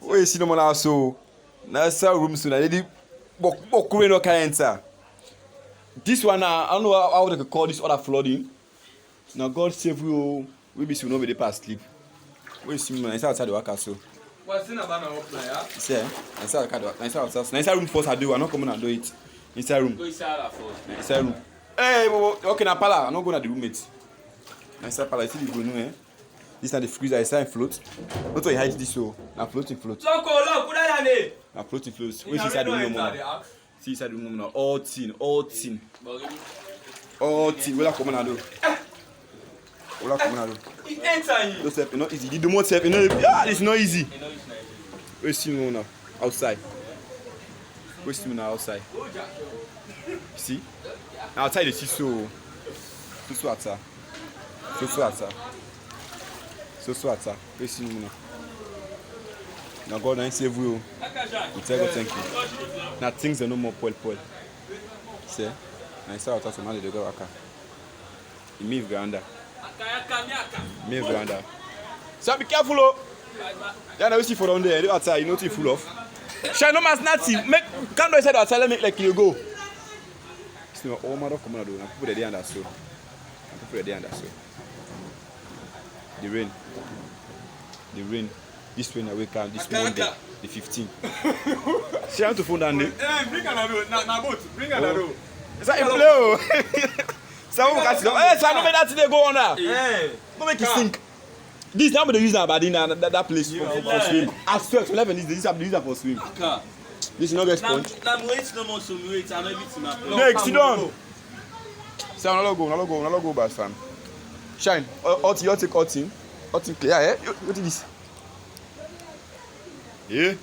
We see no man also. Now sell room soon. I did bokuwe no can enter. This one now, I don't know how they could call this other flooding. Now God save you. We be soon over the past sleep. We see me inside outside the worker so. What's in about now plan, yeah? Say, inside the car, inside outside. Inside room first I do. I not come and do it. Inside room. Go inside first. Inside room. Hey, okay, now pala. I'm not going to the roommate. Inside pala, you see the go no eh. This is the freezer. Inside float. Not to hide this so. Now floating float. Look, put that on it. Now floating float. We see inside the room now. See inside the room now. All thin. All thin. What come and do? What come and do? It enter. No step, it's not easy. You do more step, yeah, it's not easy. We see me now outside. We see me now outside. See? Now outside the see so atta. So atta. We see me now. Now God ain't save you. We tell God thank you. Now things are no more poil. See? Now inside outside so now they go waka. You move veranda. So be careful, oh. Yeah, now we see for down there. Outside, you know what full of. Shine no man's nothing. Make can't do inside outside. Let me like you go. It's not all mother come on do. Now people there under so. The rain. This rain I wake up this Monday, the 15th. She want to phone down there. Bring another. Na boat. Bring another. Is that a blow? Someone can see them. Hey, so I don't make that today go on now. Don't make it sink. This now they use that that place for swim. I swear, 11 is this use that for swim. This is not get sponge. I'm waiting no more so wait and everything. Next, sit down. Say no go, bad fam. Shine. You take all team clear, eh? What is this? Yeah.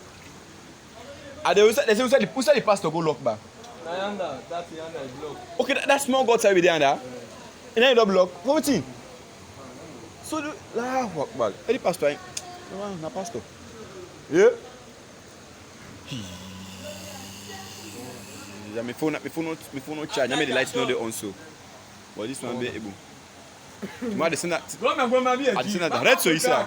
And they say the pastor go lock back. That's the under block. Okay, that small God side with the under. And then the block. What thing? So walk back. Any pastor? No, na pastor. Yeah. My phone no charge. I made the lights not there on so. But this one be able. Tomorrow they send that. I send that red so you say.